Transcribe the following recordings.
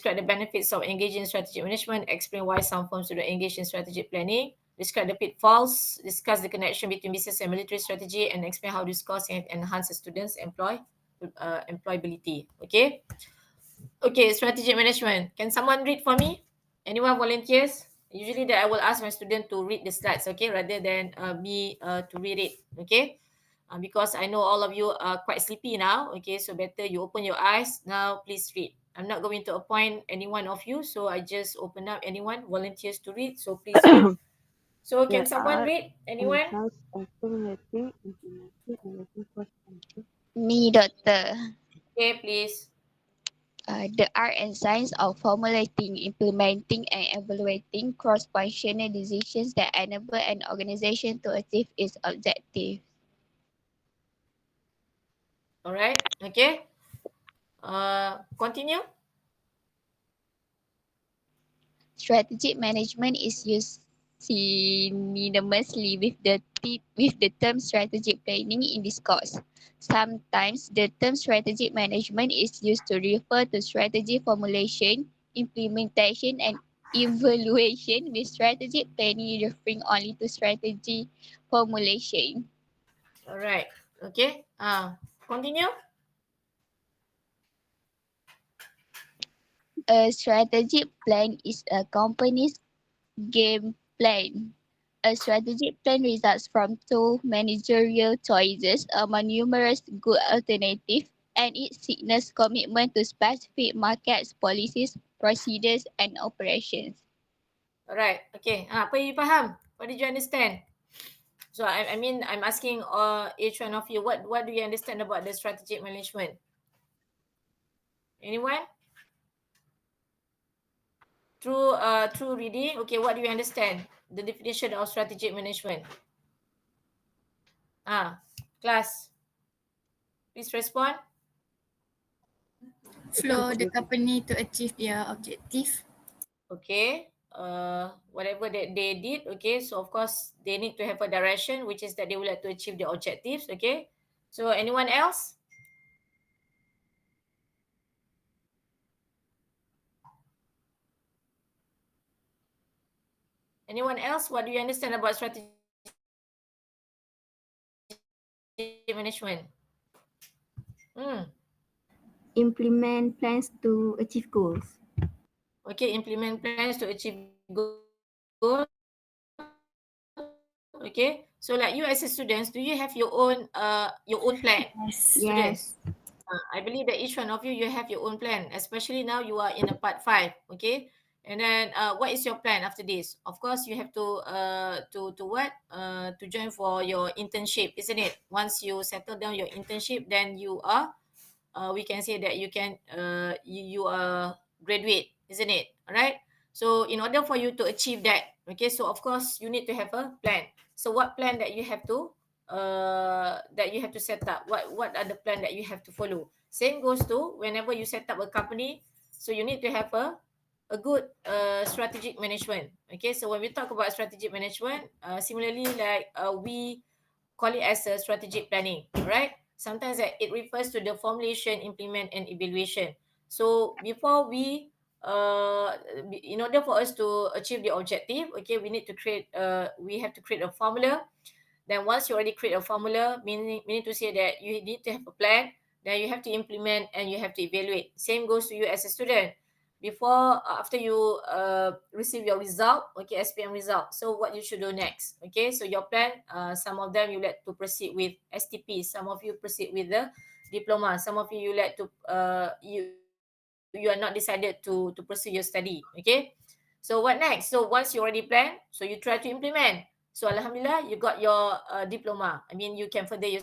describe the benefits of engaging in strategic management, explain why some firms do not engage in strategic planning, describe the pitfalls, discuss the connection between business and military strategy, and explain how this course can enhance the students' employability. Okay. Okay, strategic management. Can someone read for me? Anyone volunteers? Usually that I will ask my student to read the slides, okay, rather than me to read it, okay? Because I know all of you are quite sleepy now, okay, so better you open your eyes. Now, please read. I'm not going to appoint any one of you, so I just open up anyone volunteers to read, so please read. So can There someone are read? Anyone? enzymes accumulating, implementing, and looking for something. Me, doctor. Okay, please. The art and science of formulating, implementing, and evaluating cross-functional decisions that enable an organization to achieve its objectives. All right, okay. Continue. Strategic management is used synonymously with the term strategic planning in this course. Sometimes the term strategic management is used to refer to strategy formulation, implementation, and evaluation, with strategic planning referring only to strategy formulation. All right, okay. Continue. A strategic plan is a company's game plan. A strategic plan results from two managerial choices among numerous good alternatives, and it signals commitment to specific markets, policies, procedures, and operations. Alright, okay. Apa you faham? What did you understand? So I mean I'm asking each one of you what do you understand about the strategic management? Anyone? Through reading, okay, what do you understand? The definition of strategic management. Class, please respond. Flow the company to achieve their objective. Okay. Whatever that they did, okay, so of course they need to have a direction, which is that they would like to achieve their objectives, okay. So anyone else? Anyone else? What do you understand about strategic management? Implement plans to achieve goals. Okay, implement plans to achieve goals. Okay, so like you as a student, do you have your own plan? Yes. Students, Yes. I believe that each one of you, you have your own plan, especially now you are in a part 5, okay? And then what is your plan after this? Of course, you have to what? To join for your internship, isn't it? Once you settle down your internship, then you are, we can say that you can, you are graduate, isn't it? All right. So in order for you to achieve that, okay, so of course you need to have a plan. So what plan that you have to set up? What are the plan that you have to follow? Same goes to whenever you set up a company. So you need to have a good strategic management. Okay, so when we talk about strategic management, similarly like we call it as a strategic planning, right? Sometimes it refers to the formulation, implement, and evaluation. So before we, in order for us to achieve the objective, okay, we have to create a formula. Then once you already create a formula, meaning to say that you need to have a plan, then you have to implement and you have to evaluate. Same goes to you as a student. Before, after you receive your result, okay, SPM result. So what you should do next? Okay, so your plan. Some of them you like to proceed with STP. Some of you proceed with the diploma. Some of you like to you are not decided to pursue your study. Okay, so what next? So once you already plan, so you try to implement. So alhamdulillah, you got your diploma. I mean, you can further your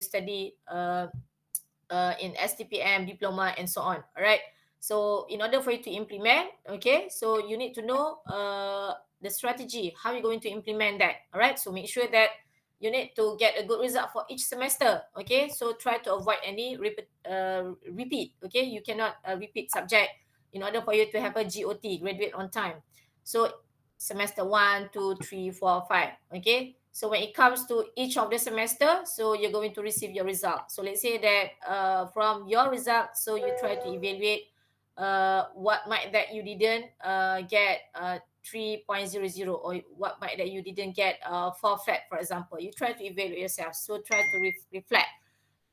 study in STPM, diploma, and so on. All right. So in order for you to implement, okay, so you need to know the strategy, how you're going to implement that. All right. So make sure that you need to get a good result for each semester. Okay. So try to avoid any repeat. Okay. You cannot repeat subject in order for you to have a GOT, graduate on time. So semester 1, 2, 3, 4, 5. Okay. So when it comes to each of the semester, so you're going to receive your result. So let's say that from your result, so you try to evaluate what might that you didn't get 3.00, or what might that you didn't get 4 flat, for example. You try to evaluate yourself, so try to reflect.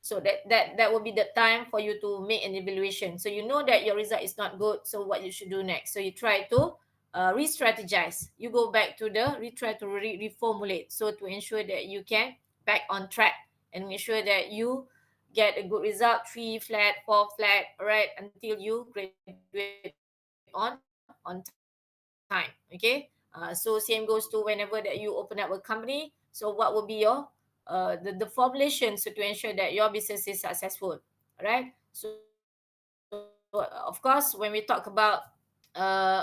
So that will be the time for you to make an evaluation. So you know that your result is not good, so what you should do next. So you try to re-strategize. You go back to try to reformulate, so to ensure that you can back on track and make sure that you get a good result, 3 flat, 4 flat, right, until you graduate on time. Okay. So same goes to whenever that you open up a company. So what will be your the formulation, so to ensure that your business is successful. Right. So of course, when we talk about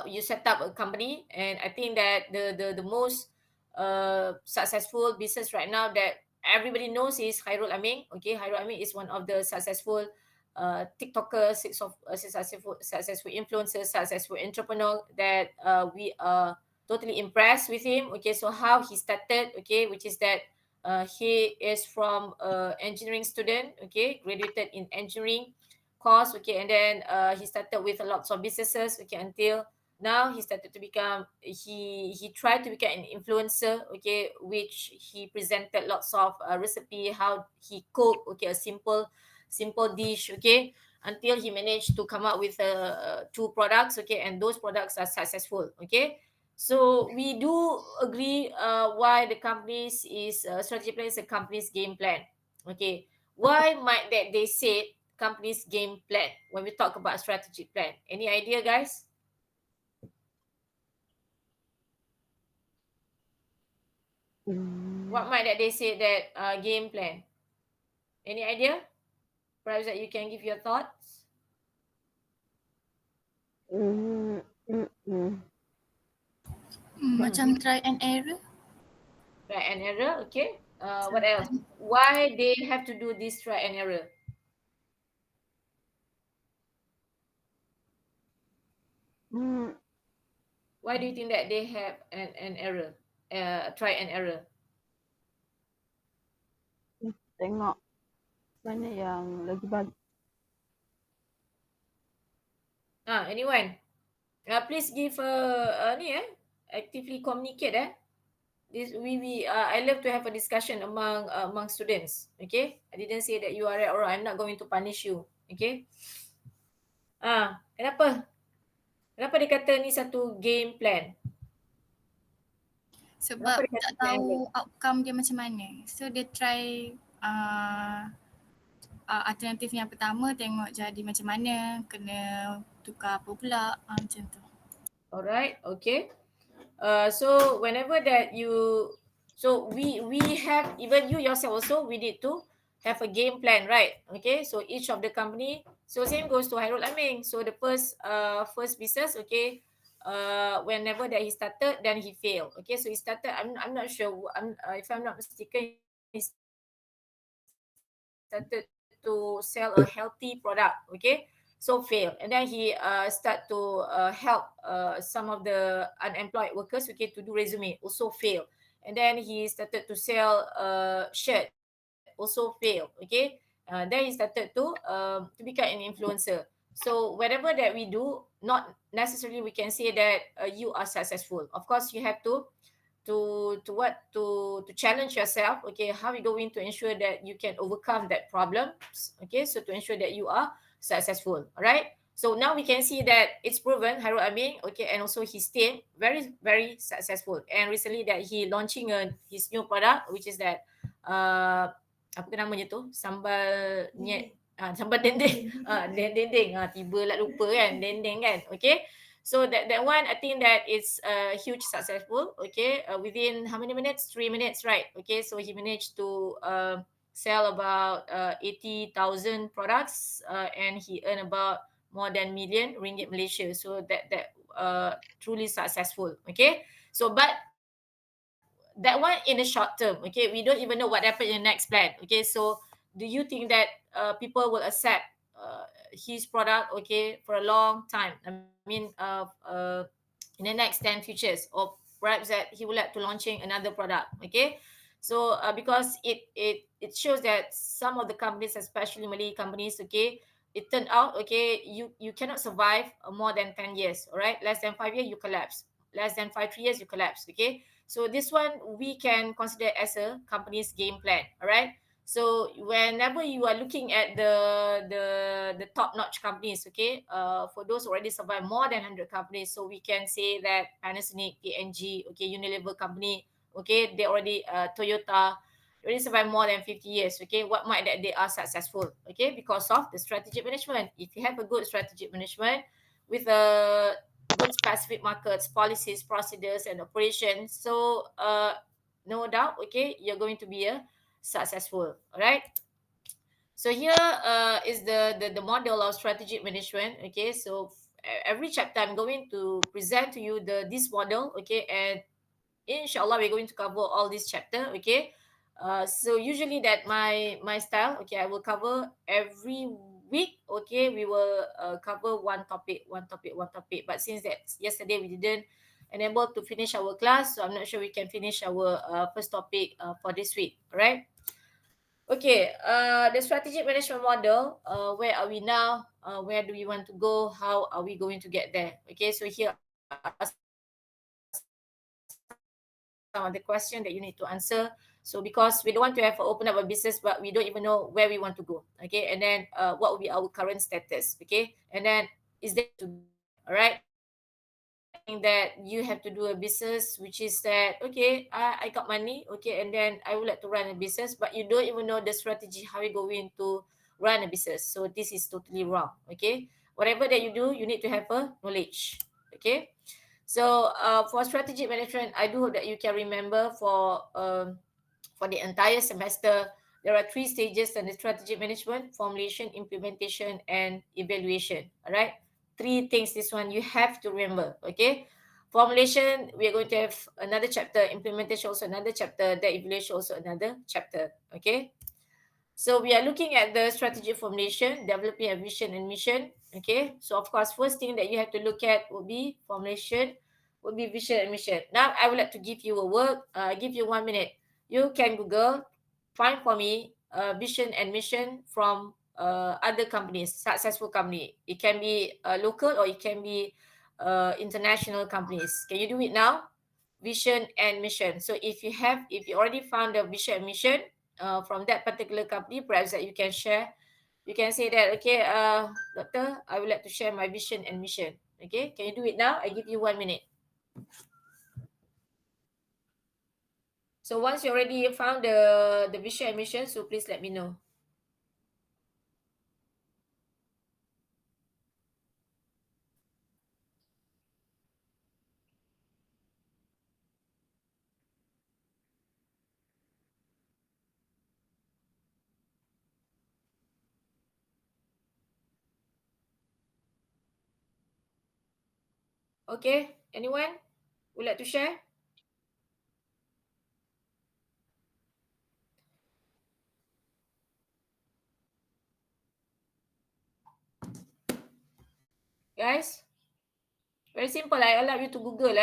you set up a company, and I think that the most successful business right now that everybody knows is Hairul Aming. Okay, Hairul Aming is one of the successful TikToker, successful influencer, successful entrepreneur that we are totally impressed with him. Okay, so how he started, okay, which is that he is from engineering student, okay, graduated in engineering course, okay, and then he started with a lots of businesses, okay, until now he started to become, he tried to become an influencer, okay, which he presented lots of recipe, how he cook, okay, a simple dish, okay, until he managed to come up with two products, okay, and those products are successful, okay. So we do agree why the company's is strategy plan is a company's game plan, okay. Why might that they say company's game plan when we talk about strategic plan? Any idea, guys? What Mm, might that they say that game plan? Any idea? Perhaps that you can give your thoughts. mm, mm, mm. Macam try and error. Try and error, okay. What else? Misalkan. Why they have to do this try and error? Mm, Why do you think that they have an error? Try and error. Tengok mana yang lagi bagus. Anyone? Please give ni actively communicate this I love to have a discussion among students. Okay, I didn't say that you are right or wrong. I'm not going to punish you. Okay. Kenapa dia kata ni satu game plan? Kenapa Sebab dia kata tak try and error? tahu outcome dia macam mana. So dia try alternatif yang pertama, tengok jadi macam mana, kena tukar apa pula, macam tu. Alright, okay. So whenever that you, so we have, even you yourself also, we need to have a game plan, right? Okay, so each of the company, so same goes to Hairul Aming. So the first business, okay, whenever that he started, then he failed. Okay, so he started, I'm not sure, if I'm not mistaken, he started to sell a healthy product, okay, so fail. And then he start to help some of the unemployed workers, okay, to do resume, also fail. And then he started to sell shirt, also fail, okay. Then he started to become an influencer. So whatever that we do, not necessarily we can say that you are successful. Of course, you have to challenge yourself, okay, how you going to ensure that you can overcome that problems, okay, so to ensure that you are successful. All right, so now we can see that it's proven Harul Amin, okay, and also his team very successful. And recently that he launching his new product, which is that apa ke namanya tu, sambal nyet, sambal dendeng, dendeng, tiba lah lupa kan, dendeng kan, okay. So that one, I think that it's a huge successful. Okay, within how many minutes? 3 minutes, right? Okay, so he managed to sell about 80,000 products, and he earned about more than million ringgit Malaysia. So that truly successful. Okay, so but that one in the short term. Okay, we don't even know what happened in the next plan. Okay, so do you think that people will accept his product, okay, for a long time? I mean, in the next 10 futures, or perhaps that he would like to launching another product, okay. So because it shows that some of the companies, especially Malay companies, okay, it turned out, okay, you cannot survive more than 10 years, all right? Less than 5 years, you collapse. Less than 3 years, you collapse, okay? So this one we can consider as a company's game plan, all right? So whenever you are looking at the top notch companies, okay, for those already survive more than 100 companies, so we can say that Panasonic, P&G, okay, Unilever company, okay, they already Toyota already survive more than 50 years, okay, what might that they are successful, okay, because of the strategic management. If you have a good strategic management with a good specific markets, policies, procedures, and operations, so no doubt, okay, you're going to be a successful, all right? So here is the model of strategic management, okay? So every chapter I'm going to present to you this model, okay, and inshallah we're going to cover all this chapter, okay? So usually that my style, okay, I will cover every week, okay, we will cover one topic, but since that yesterday we didn't unable to finish our class, so I'm not sure we can finish our first topic for this week, all right? Okay, the strategic management model, where are we now? Where do we want to go? How are we going to get there? Okay, so here are some of the questions that you need to answer. So because we don't want to have open up a business, but we don't even know where we want to go. Okay, and then what will be our current status? Okay, and then is there any plan to get there? All right. So I'm not saying that you have to do a business which is that, okay, I got money, okay, and then I would like to run a business, but you don't even know the strategy how you're going to run a business. So this is totally wrong, okay? Whatever that you do, you need to have a knowledge, okay? So for strategic management, I do hope that you can remember for the entire semester, there are three stages in the strategic management: formulation, implementation, and evaluation. All right, three things. This one you have to remember. Okay, formulation, we are going to have another chapter. Implementation also another chapter. The evaluation also another chapter. Okay, so we are looking at the strategic formulation, developing a vision and mission. Okay, so of course, first thing that you have to look at would be formulation, would be vision and mission. Now, I would like to give you a work. Give you 1 minute. You can Google, find for me vision and mission from other companies, successful company. It can be local or it can be international companies. Can you do it now? Vision and mission. So if you already found the vision and mission from that particular company, perhaps that you can share. You can say that, okay, doctor, I would like to share my vision and mission. Okay, can you do it now? I give you 1 minute. So once you already found the vision and mission, so please let me know. Okay, anyone would like to share? Guys, very simple. I allow you to Google.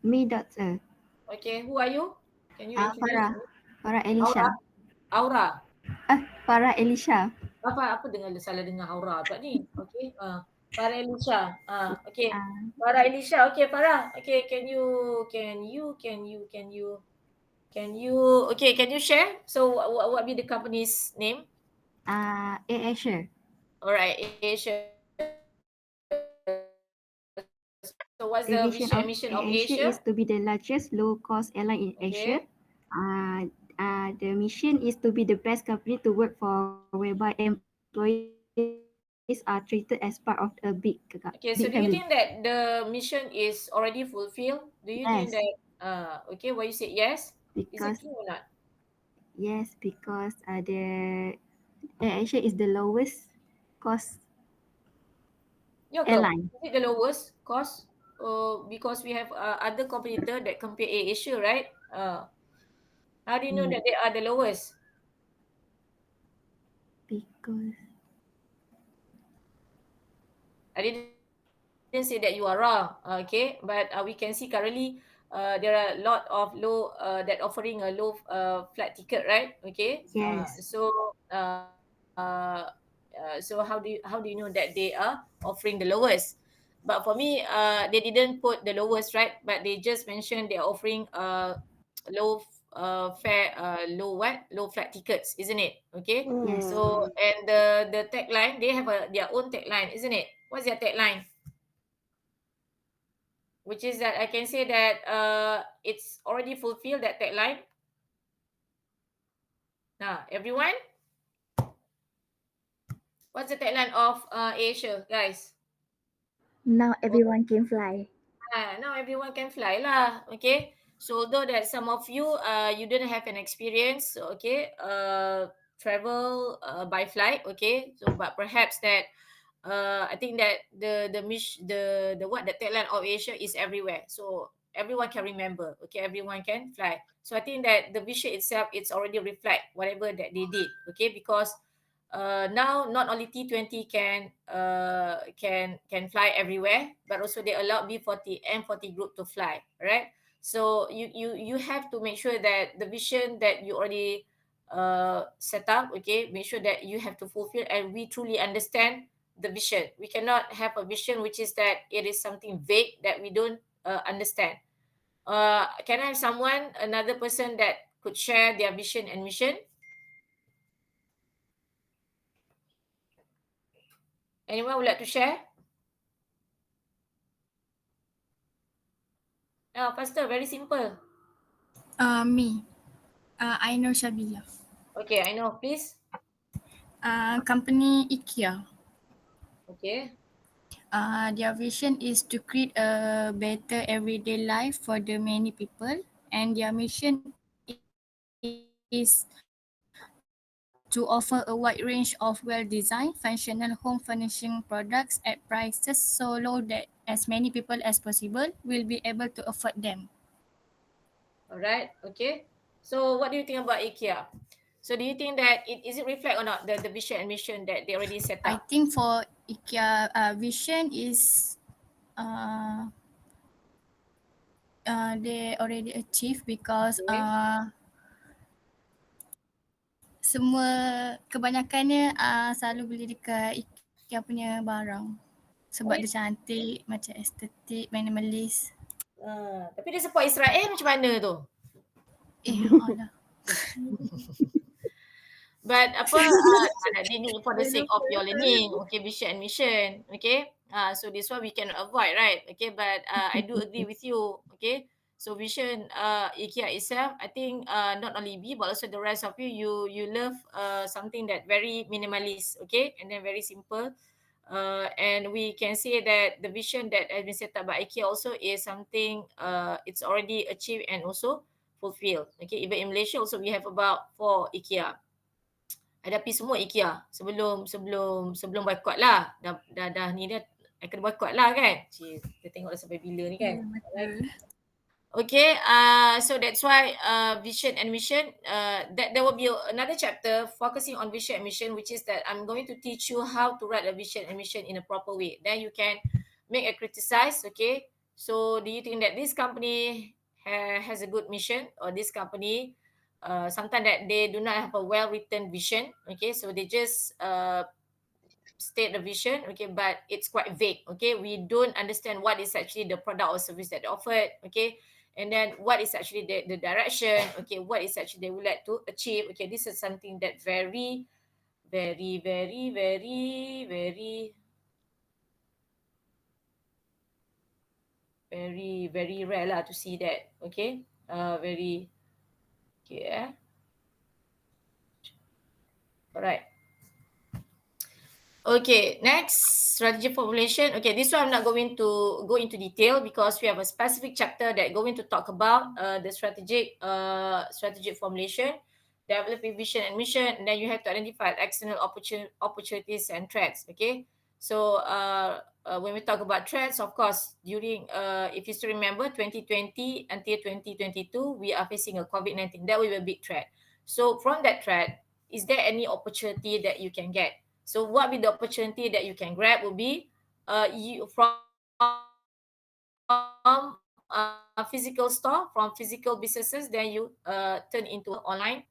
Me, doctor. Okay, who are you? Can you introduce? Farah. Farah Elisha. Aura. Aura. Farah Elisha. Apa dengar salah dengar Aura pula ni. Okey. Farah Elisha. Okey. Uh, Farah Elisha. Okey, Farah. Okey, can you okay, can you share? So what be the company's name? Asia. All right, Asia. So what's the vision and mission of The Asia? vision of AirAsia is to be the largest low-cost airline in Okay. Asia. The mission is to be the best company to work for, whereby employees are treated as part of a big Okay, family. so do you think that the mission is already fulfilled? Do you think that Yes, okay, why you said yes? Is it true because or not? the AirAsia is the lowest cost Ya ke? airline. Is it the lowest cost? Because we have other competitor that compare Asia, right? How do you know Mm, that they are the lowest? because I didn't get you. didn't say that you are wrong, okay, but we can see currently there are a lot of low that offering a low flight ticket, right? Okay, Yes. so how do you know that they are offering the lowest? But for me, they didn't put the lowest, right? But they just mentioned they're offering low fare, low flight tickets, isn't it? Okay, Yes. so and the tagline, they have their own tagline, isn't it? What's their tagline? Which is that I can say that it's already fulfilled, that tagline. Now, everyone, what's the tagline of Asia, guys? Now Oh, everyone can fly. now everyone can fly lah. Okay. So although that some of you you didn't have an experience, okay, travel by flight, okay. So but perhaps that I think that the what the tagline of Asia is everywhere. So everyone can remember. Okay, everyone can fly. So I think that the vision itself, it's already reflect whatever that they did. Okay, because now not only T20 can fly everywhere, but also they allow B40 M40 group to fly. Right. So you have to make sure that the vision that you already set up, okay, make sure that you have to fulfill, and we truly understand the vision. We cannot have a vision which is that it is something vague that we don't understand. Can I have someone, another person that could share their vision and mission? Anyone would like to share? Faster, very simple. Me. I know Shabila. Okay, I know, please. Company IKEA. Okay. Their vision is to create a better everyday life for the many people, and their mission is to offer a wide range of well-designed, functional home furnishing products at prices so low that as many people as possible will be able to afford them. All right. Okay. So what do you think about IKEA? So do you think that is it reflect or not the vision and mission that they already set I up? think for IKEA, vision is uh, they already achieve because Okay. semua kebanyakannya selalu beli dekat IKEA punya barang sebab dia Oh, ya. cantik, macam estetik, minimalist. Tapi dia support Israel macam mana tu? Alah. But apa dia need for the sake of your learning, okay, vision and mission, okay. So this one we can avoid, right? Okay, but I do agree with you, okay. So vision IKEA itself, I think not only me but also the rest of you, you love something that very minimalist, okay, and then very simple. And we can say that the vision that has been set up by IKEA also is something it's already achieved and also fulfilled. Okay, even in Malaysia also we have about 4 IKEA. Hadapi semua IKEA sebelum boycott lah. Dah ni dia I kena boycott lah kan. Cik, kita tengok dah sampai bila ni kan. Alright. Betul. Okay, so that's why vision and mission, that there will be another chapter focusing on vision and mission, which is that I'm going to teach you how to write a vision and mission in a proper way. Then you can make a criticize, okay? So do you think that this company has a good mission, or this company sometimes that they do not have a well-written vision, okay? So they just state the vision, okay, but it's quite vague, okay. We don't understand what is actually the product or service that they offered, okay, and then what is actually the direction, okay, what is actually they would like to achieve, okay. This is something that very very very very very very very rare lah to see that, okay. Very okay, all right. Okay, next strategy formulation. Okay, this one I'm not going to go into detail because we have a specific chapter that going to talk about the strategic formulation, developing vision and mission, and then you have to identify external opportunities and threats. Okay, so when we talk about threats, of course, during if you still remember 2020 until 2022, we are facing a COVID-19. That will be a big threat. So from that threat, is there any opportunity that you can get? So what will the opportunity that you can grab will be you from physical store, from physical businesses, then you turn into online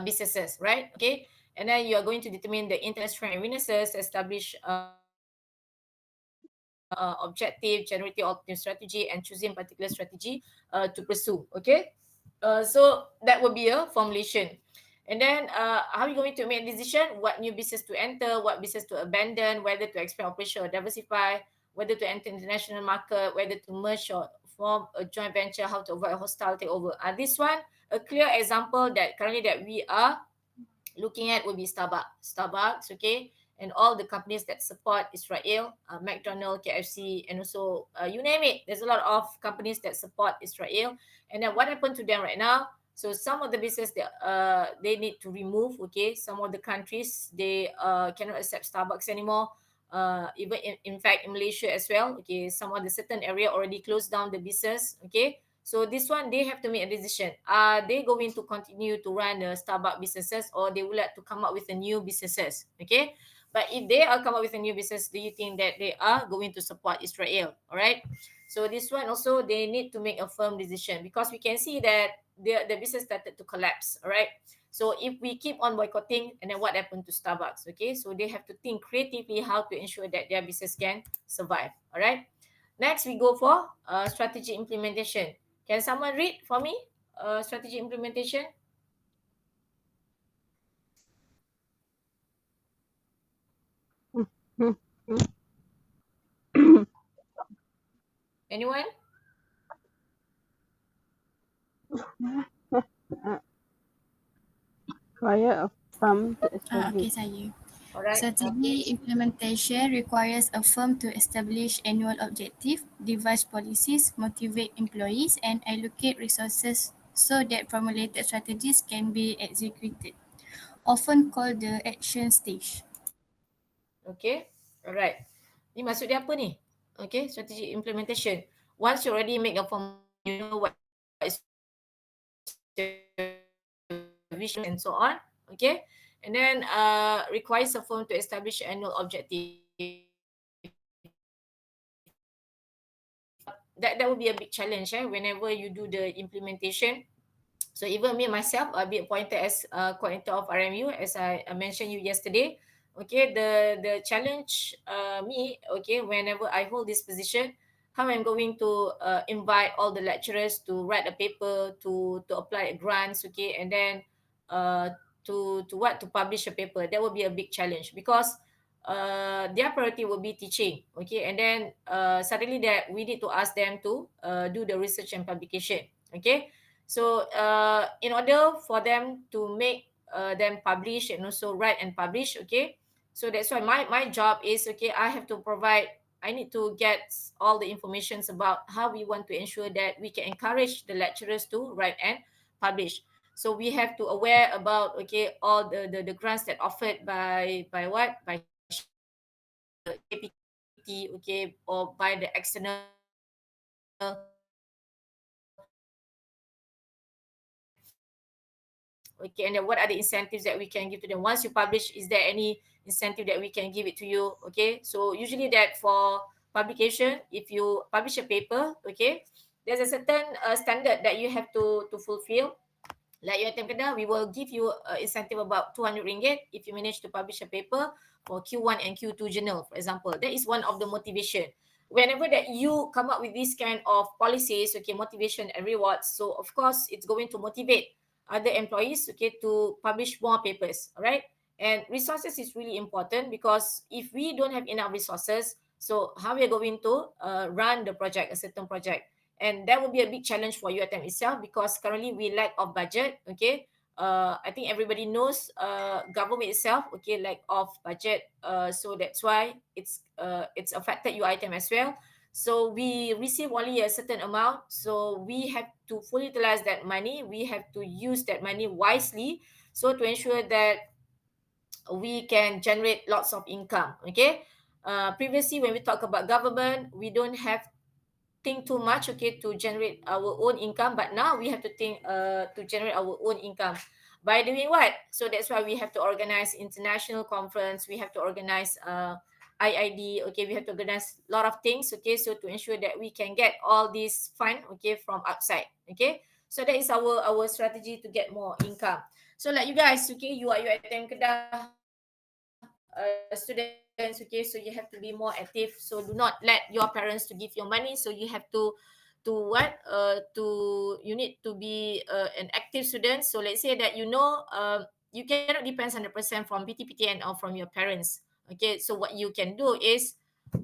businesses, right? Okay, and then you are going to determine the internal strength and weaknesses, establish objective, generate your optimal strategy, and choosing particular strategy to pursue. Okay, so that will be a formulation. And then how are you going to make a decision what new business to enter, what business to abandon, whether to expand operation or diversify, whether to enter international market, whether to merge or form a joint venture, how to avoid a hostile takeover. This one, a clear example that currently that we are looking at will be Starbucks, okay, and all the companies that support Israel, McDonald's, KFC, and also you name it. There's a lot of companies that support Israel, and then what happened to them right now? So some of the business that they need to remove. Okay, some of the countries they cannot accept Starbucks anymore. Even in fact in Malaysia as well. Okay, some of the certain area already closed down the business. Okay, so this one they have to make a decision. Are they going to continue to run the Starbucks businesses, or they would like to come up with a new businesses? Okay. But if they are come up with a new business, do you think that they are going to support Israel? All right. So this one also they need to make a firm decision, because we can see that the business started to collapse. All right. So if we keep on boycotting, and then what happened to Starbucks? Okay. So they have to think creatively how to ensure that their business can survive. All right. Next, we go for strategy implementation. Can someone read for me? Strategy implementation. Anyone? Require a firm to Okay, establish. saya. All right. Strategy Please. implementation requires a firm to establish annual objective, devise policies, motivate employees, and allocate resources so that formulated strategies can be executed, often called the action stage. Okay. Alright. Ni maksud dia apa ni? Okay. Strategy implementation. Once you already make a formulation, you know what is your vision, you know what is your mission, and so on. Okay. And then requires a firm to establish annual objective. That will be a big challenge whenever you do the implementation. So even me myself, I'll be appointed as coordinator of RMU, as I mentioned you yesterday. Okay, the challenge me, okay, whenever I hold this position, how I'm going to invite all the lecturers to write a paper, to apply grants, okay, and then uh, to publish a paper. That will be a big challenge, because their priority will be teaching, okay, and then suddenly that we need to ask them to do the research and publication. Okay, so in order for them to make them publish and also write and publish, okay, so that's why my job is, okay, I have to provide, I need to get all the informations about how we want to ensure that we can encourage the lecturers to write and publish. So we have to aware about, okay, all the grants that offered by what, by Shell, by KPT, okay, or by the external okay, and then what are the incentives that we can give to them once you publish? Is there any incentive that we can give it to you? Okay, so usually that for publication, if you publish a paper, okay, there's a certain standard that you have to fulfill. Like UiTM Kedah, we will give you incentive about RM200 if you manage to publish a paper for Q1 and Q2 journal, for example. That is one of the motivation. Whenever that you come up with this kind of policies, okay, motivation and rewards, so of course it's going to motivate other employees, okay, to publish more papers, all right? And resources is really important, because if we don't have enough resources, so how we are going to run the project, a certain project? And that will be a big challenge for UiTM itself, because currently we lack of budget. Okay, I think everybody knows government itself, okay, lack of budget. So that's why it's affected UiTM as well. So we receive only a certain amount, so we have to fully utilize that money. We have to use that money wisely, so to ensure that we can generate lots of income. Okay, previously when we talk about government, we don't have think too much, okay, to generate our own income, but now we have to think to generate our own income by doing what? So that's why we have to organize international conference, we have to organize IID. Okay, we have to organize a lot of things. Okay, so to ensure that we can get all this fund, okay, from outside. Okay, so that is our strategy to get more income. So like you guys, okay, you are UiTM Kedah students, okay, so you have to be more active. So do not let your parents to give your money. So you have to what to you need to be an active student. So let's say that you cannot depend 100% from PTPTN or from your parents. Okay, so what you can do is,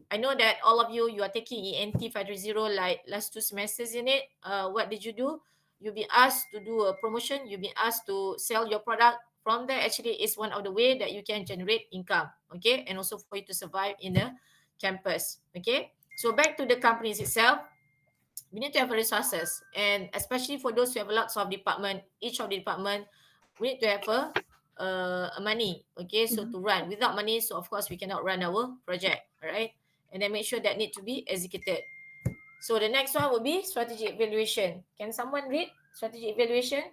I know that all of you are taking ENT 530 like last 2 semesters in it. What did you do? You've been asked to do a promotion. You've been asked to sell your product. From there, actually, is one of the way that you can generate income. Okay, and also for you to survive in the campus. Okay, so back to the companies itself, we need to have resources, and especially for those who have lots of department, each of the department, we need to have a money. Okay, so to run, without money, so of course we cannot run our project. All right, and then make sure that need to be executed. So the next one will be strategy evaluation. Can someone read strategy evaluation?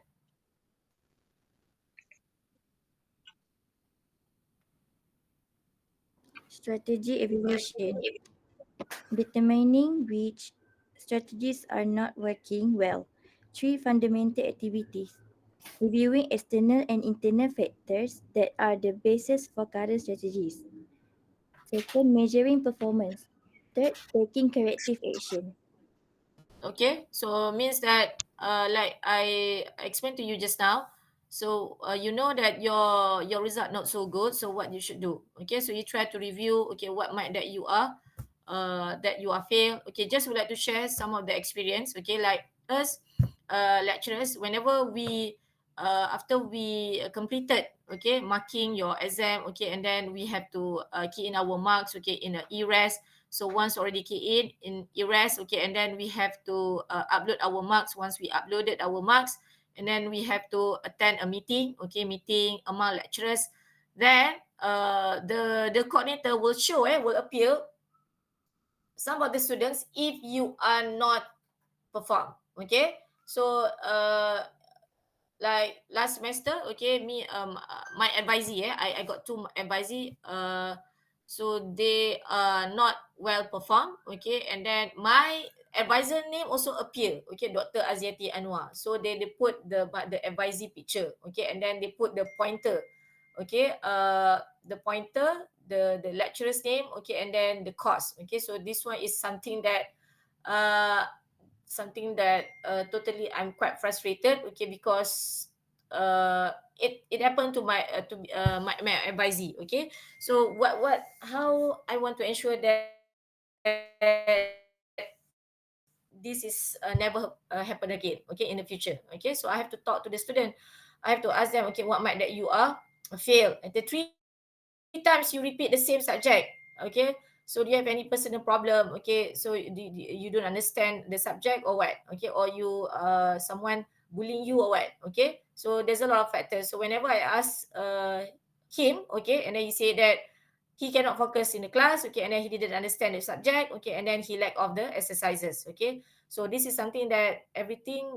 Strategy evaluation. Determining which strategies are not working well. Three fundamental activities. Reviewing external and internal factors that are the basis for current strategies. Second, measuring performance. Third, taking corrective action. Okay, so means that like I explained to you just now. So you know that your result not so good. So what you should do? Okay, so you try to review. Okay, what might that you are fail. Okay, just would like to share some of the experience. Okay, like us lecturers, whenever we after we completed, okay, marking your exam, okay, and then we have to key in our marks, okay, in a e-res. So once already key in e-res, okay, and then we have to upload our marks. Once we uploaded our marks, and then we have to attend a meeting, okay, meeting among lecturers. Then the coordinator will will appear some of the students if you are not perform. Okay, so like last semester, okay, me my advisee, I got two advisee, so they are not well performed. Okay, and then my advisor name also appear, okay, Dr. Aziati Anwar. So they put the advisee picture, okay, and then they put the pointer, okay, the pointer, the lecturer's name, okay, and then the course. Okay, so this one is uh something that totally I'm quite frustrated, okay, because it happened to my advisee. Okay, so what how I want to ensure that this is never happen again, okay, in the future. Okay, so I have to talk to the student. I have to ask them, okay, what might that you are fail at the 3 times you repeat the same subject. Okay, so do you have any personal problem? Okay, so you don't understand the subject or what? Okay, or you someone bullying you or what? Okay, so there's a lot of factors. So whenever I ask him, okay, and then he say that he cannot focus in the class, okay, and then he didn't understand the subject, okay, and then he lack of the exercises. Okay, so this is something that everything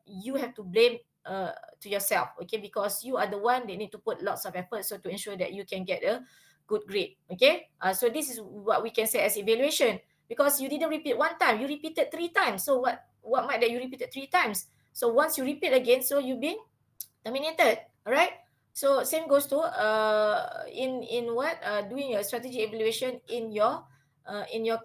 you have to blame to yourself, okay, because you are the one that need to put lots of effort, so to ensure that you can get a good grade. Okay, so this is what we can say as evaluation, because you didn't repeat one time, you repeated 3 times. So what might that you repeated 3 times? So once you repeat again, so you been terminated. All right, so same goes to in what doing a strategy evaluation in your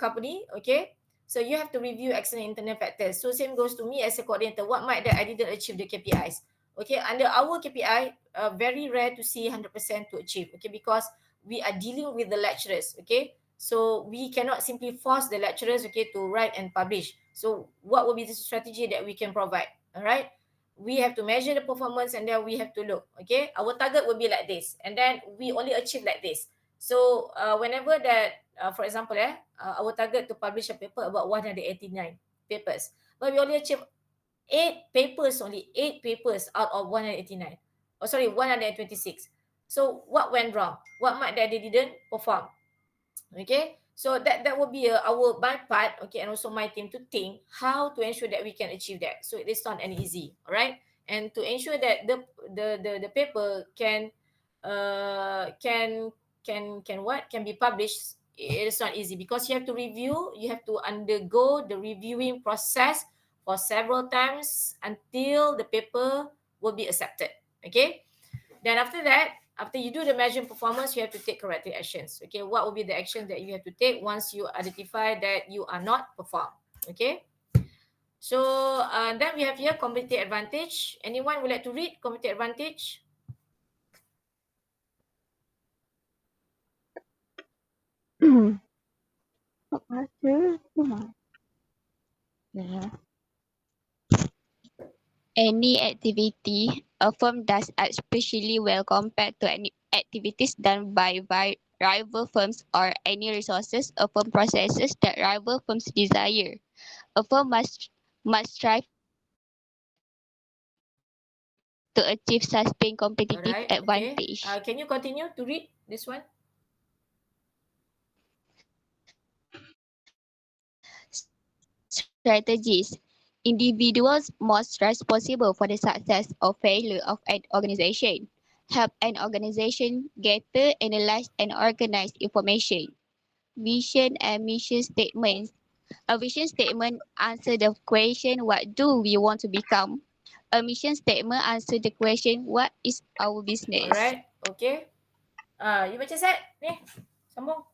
company. Okay, so you have to review external internal factors. So same goes to me as a coordinator. What might that I didn't achieve the KPIs? Okay, under our KPI, very rare to see 100% to achieve. Okay, because we are dealing with the lecturers. Okay, so we cannot simply force the lecturers, okay, to write and publish. So what will be the strategy that we can provide? All right, we have to measure the performance, and then we have to look, okay, our target will be like this, and then we only achieve like this. So whenever that for example our target to publish a paper about 189 papers, but we only achieve 8 papers, only 8 papers out of 189, oh sorry, 126. So what went wrong? What might that they didn't perform? Okay, so that will be our my part, okay, and also my team to think how to ensure that we can achieve that. So it is not an easy, all right, and to ensure that the paper can uh can can be published it is not easy because you have to review, you have to undergo the reviewing process for several times until the paper will be accepted. Okay. Then after that, after you do the measuring performance, you have to take corrective actions. Okay, what will be the actions that you have to take once you identify that you are not performed? Okay, so then we have here competitive advantage. Anyone would like to read competitive advantage? Tak baca. Memang. Ya. Any activity a firm does especially well compared to any activities done by rival firms or any resources a firm possesses that rival firms desire. A firm must strive to achieve sustained competitive advantage. All right. Okay. Can you continue to read this one? Strategies. Individuals most responsible for the success or failure of an organization. Help an organization gather, analyze, and organize information. Vision and mission statements. A vision statement answer the question, what do we want to become? A mission statement answer the question, what is our All business? right. Okay. You baca set ni. Sambung.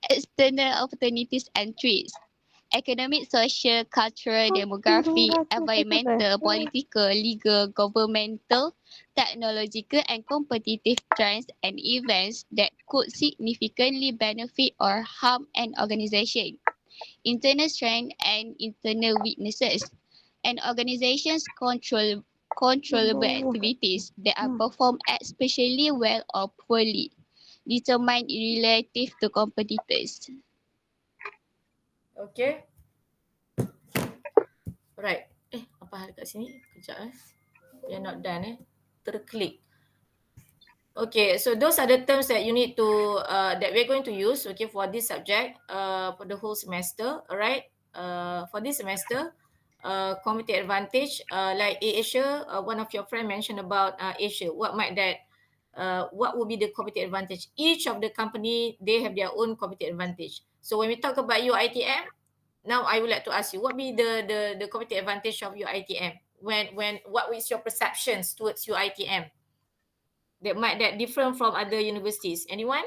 External opportunities and threats. Economic, social, cultural, demographic, environmental, political, legal, governmental, technological, and competitive trends and events that could significantly benefit or harm an organization. Internal strengths and internal weaknesses. An organization's controllable activities that are performed especially well or poorly, determined relative to competitors. Okay. Right. Apa hal kat sini? Kejap We are not done Terklik. Okay, so those are the terms that you need to that we're going to use, okay, for this subject for the whole semester. All right. For this semester, community advantage, like Asia, one of your friend mentioned about Asia. What would be the competitive advantage? Each of the company, they have their own competitive advantage. So when we talk about your ITM, now I would like to ask you, what be the competitive advantage of your ITM? When what is your perceptions towards your ITM that different from other universities? Anyone?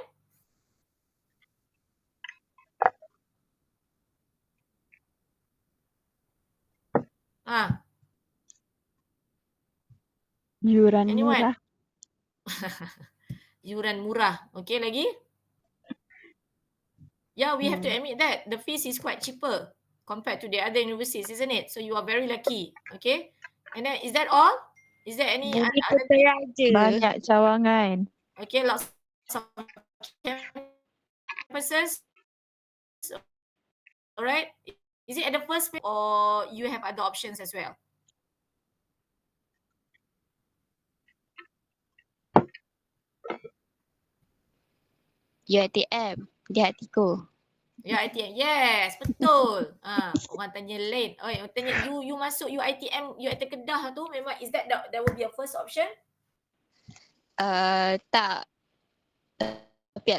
Ah, Yuran anyone? murah. Yuran murah. Okay, lagi? Yeah, we have to Hmm. admit that the fees is quite cheaper compared to the other universities, isn't it? So you are very lucky. Okay. And then is that all? Is there any Bumi other thing? Putera je. Banyak cawangan. Okay, lots of campuses. All right. Is it at the first page or you have other options as well? UiTM di hatiku. Ya, ITM. Yes, betul. Orang tanya lain. Oh, orang tanya you masuk UiTM, UiTM Kedah tu memang is that will be a first option? Tak. Tapi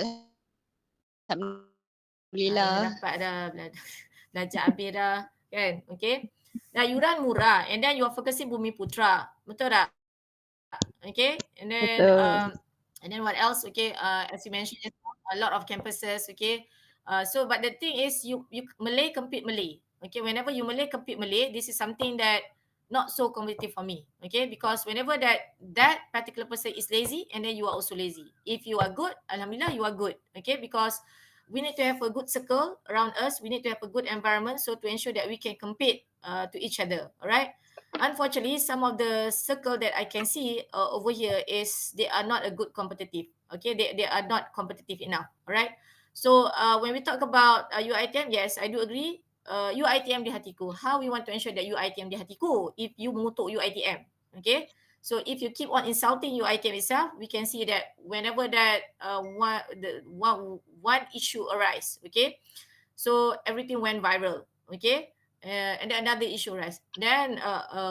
Dah Alhamdulillah. dapat dah belajar habis dah kan. Okay. Dah yuran murah and then you are focusing Bumi Putra. Betul tak? Okay. Betul. And then what else? Okay. As you mentioned, a lot of campuses. Okay. So but the thing is you Malay compete Malay. Okay. Whenever you Malay compete Malay, this is something that not so competitive for me. Okay. Because whenever that particular person is lazy and then you are also lazy. If you are good, alhamdulillah you are good. Okay. Because we need to have a good circle around us. We need to have a good environment so to ensure that we can compete to each other. All right. Unfortunately, some of the circle that I can see over here is they are not a good competitive. Okay, they are not competitive enough. All right. So when we talk about UiTM, yes, I do agree. UiTM di hatiku. How we want to ensure that UiTM di hatiku if you mengutuk UiTM. Okay. So if you keep on insulting UiTM itself, we can see that whenever that one issue arise, okay, so everything went viral. Okay. And then another issue rise then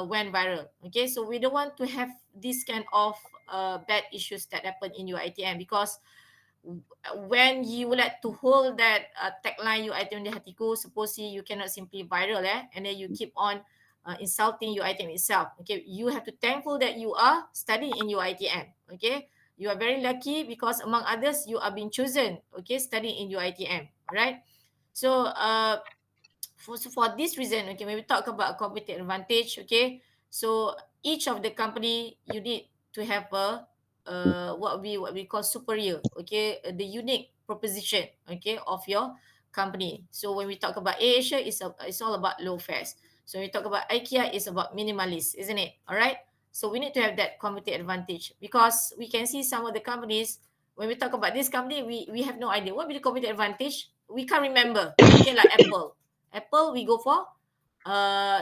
went viral. Okay, so we don't want to have this kind of bad issues that happen in your ITM because when you would like to hold that tagline "You item di hatiku," supposedly you cannot simply viral, and then you keep on insulting your item itself. Okay, you have to thankful that you are studying in your ITM. Okay, you are very lucky because among others you are being chosen. Okay, studying in your ITM. Right. So for this reason, okay, when we talk about competitive advantage, okay, so each of the company you need to have a what we call superior, okay, the unique proposition, okay, of your company. So when we talk about Asia, it's all about low fares. So when we talk about IKEA, it's about minimalist, isn't it? All right. So we need to have that competitive advantage because we can see some of the companies. When we talk about this company, we have no idea what will be the competitive advantage. We can't remember. Okay, like Apple. Apple, we go for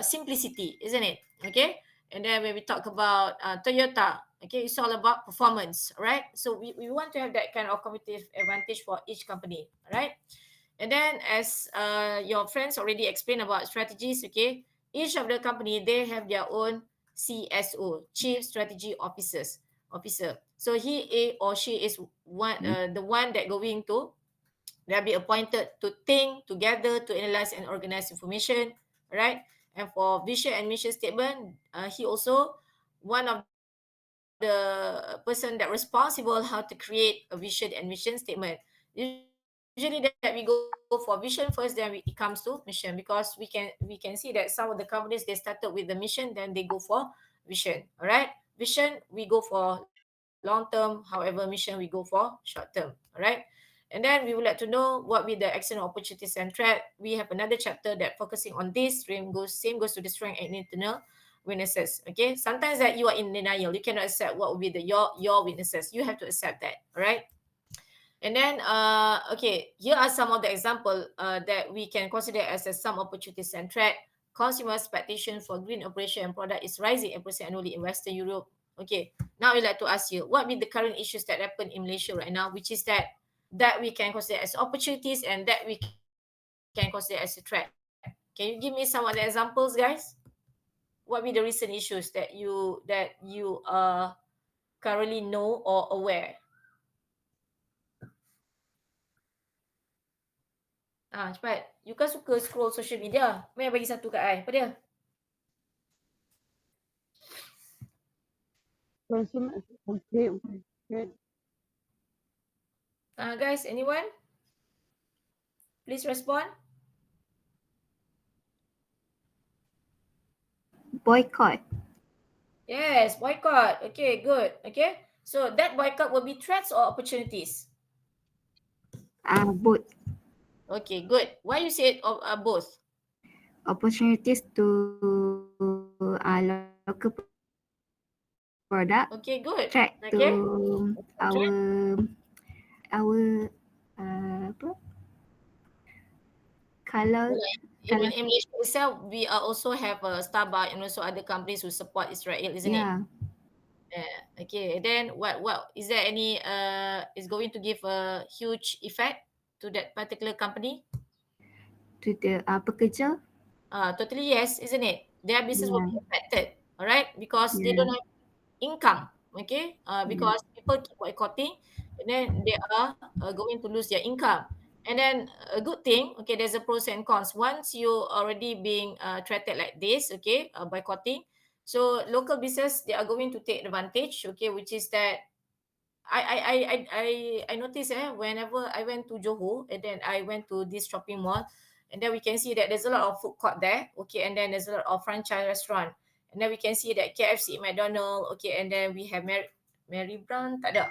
simplicity, isn't it? Okay. And then when we talk about Toyota, okay, it's all about performance, right? So we want to have that kind of competitive advantage for each company, right? And then as your friends already explained about strategies, okay, each of the company, they have their own CSO, Chief Strategy Officer. So or she is the one that going to they'll be appointed to think together to analyze and organize information, right? And for vision and mission statement, he also one of the person that responsible how to create a vision and mission statement. Usually that we go for vision first, then it comes to mission because we can see that some of the companies they started with the mission, then they go for vision. All right, vision we go for long term, however mission we go for short term. All right. And then we would like to know what will the external opportunities and threat. We have another chapter that focusing on this. Same goes to the strength and internal weaknesses. Okay. Sometimes that you are in denial. You cannot accept what will be the your weaknesses. You have to accept that. All right. And then, okay, here are some of the example that we can consider as a some opportunities and threat. Consumer expectation for green operation and product is rising 8% annually in Western Europe. Okay, now I'd like to ask you, what be the current issues that happen in Malaysia right now, which is that we can consider as opportunities and that we can consider as a threat? Can you give me some of the examples, guys? What be the recent issues that you currently know or aware? Cepat. You kan suka scroll social media. Mai bagi satu kat I. Apa dia? Consumer okay, okay. Guys, anyone? Please respond. Boycott. Yes, boycott. Okay, good. Okay. So that boycott will be threats or opportunities? Both. Okay, good. Why you said both? Opportunities to local product. Threat Okay, to good. Okay. our apa? Kalau kalau In Malaysia itself, we also have Starbucks and also other companies who support Israel, isn't it? yeah, Okay. Then what is there any is going to give a huge effect to that particular company? to the pekerja. Totally yes, isn't it? Their business will Yeah, be affected, all right, because they yeah, don't have income, okay? yeah. Because people keep boycotting, and then they are going to lose their income. And then a good thing, okay, there's a pros and cons. Once you already being treated like this, okay, boycotting, so local business they are going to take advantage, okay, which is that I noticed whenever I went to Johor and then I went to this shopping mall and then we can see that there's a lot of food court there, okay, and then there's a lot of franchise restaurant, and then we can see that KFC, McDonald, okay, and then we have Mary Brown, tak ada,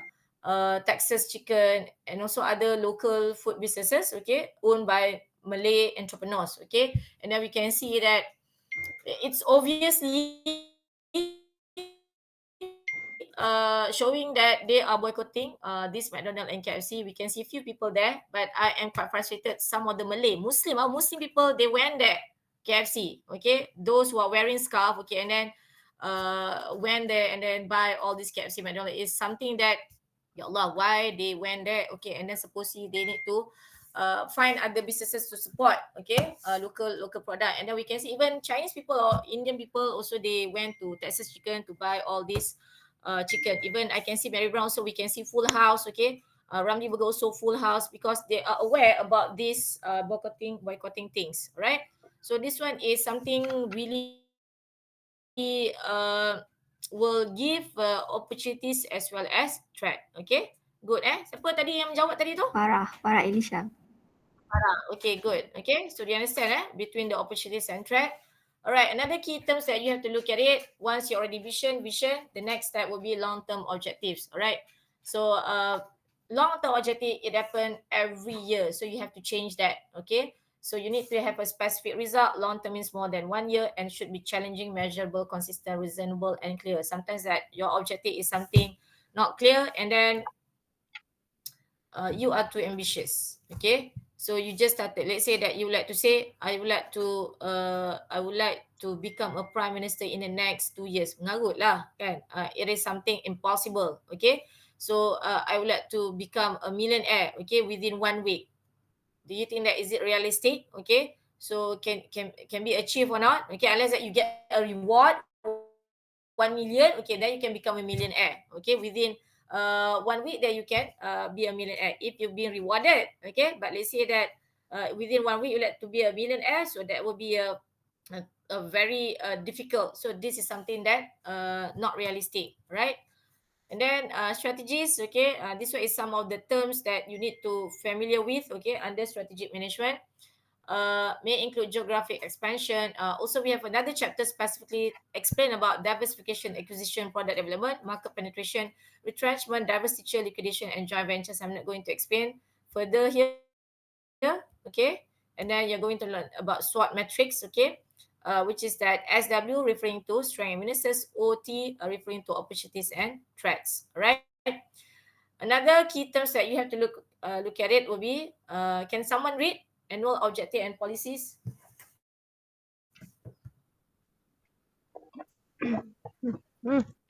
Texas Chicken, and also other local food businesses, okay, owned by Malay entrepreneurs, okay, and then we can see that it's obviously showing that they are boycotting this McDonald and KFC. We can see a few people there, but I am quite frustrated. Some of the Muslim people, they went there, KFC, okay? Those who are wearing scarf, okay, and then went there and then buy all this KFC McDonald is something that, ya Allah, why they went there, okay, and then supposedly they need to find other businesses to support, okay, local product, and then we can see even Chinese people or Indian people also they went to Texas Chicken to buy all this chicken. Even I can see Mary Brown, so we can see Full House, okay, Ramly Burger also full house because they are aware about this boycotting things, right? So this one is something really will give opportunities as well as threat. Okay, good. Siapa tadi yang menjawab tadi tu? Farah Elisha. Okay, good. Okay, so do you understand between the opportunities and threat? All right, another key terms that you have to look at it. Once you already vision, the next step will be long-term objectives. All right, so long-term objective, it happen every year, so you have to change that. Okay, so you need to have a specific result. Long-term means more than 1 year and should be challenging, measurable, consistent, reasonable, and clear. Sometimes that your objective is something not clear, and then you are too ambitious. Okay, so you just started. Let's say that you would like to say, I would like to become a prime minister in the next 2 years. Mengarut lah kan. It is something impossible. Okay, so I would like to become a millionaire. Okay, within 1 week. Do you think that is it realistic? Okay, so can be achieved or not? Okay, unless that you get a reward 1 million, okay, then you can become a millionaire. Okay, within 1 week that you can be a millionaire if you've been rewarded. Okay, but let's say that within 1 week you like to be a millionaire, so that will be a very difficult. So this is something that not realistic, right? And then strategies. Okay, this one is some of the terms that you need to familiar with. Okay, under strategic management, may include geographic expansion. Also, we have another chapter specifically explain about diversification, acquisition, product development, market penetration, retrenchment, divestiture, liquidation, and joint ventures. I'm not going to explain further here. Okay, and then you're going to learn about SWOT metrics. Okay, which is that SW referring to strength and weaknesses, OT referring to opportunities and threats. All right. Another key terms that you have to look at it will be can someone read annual objective and policies?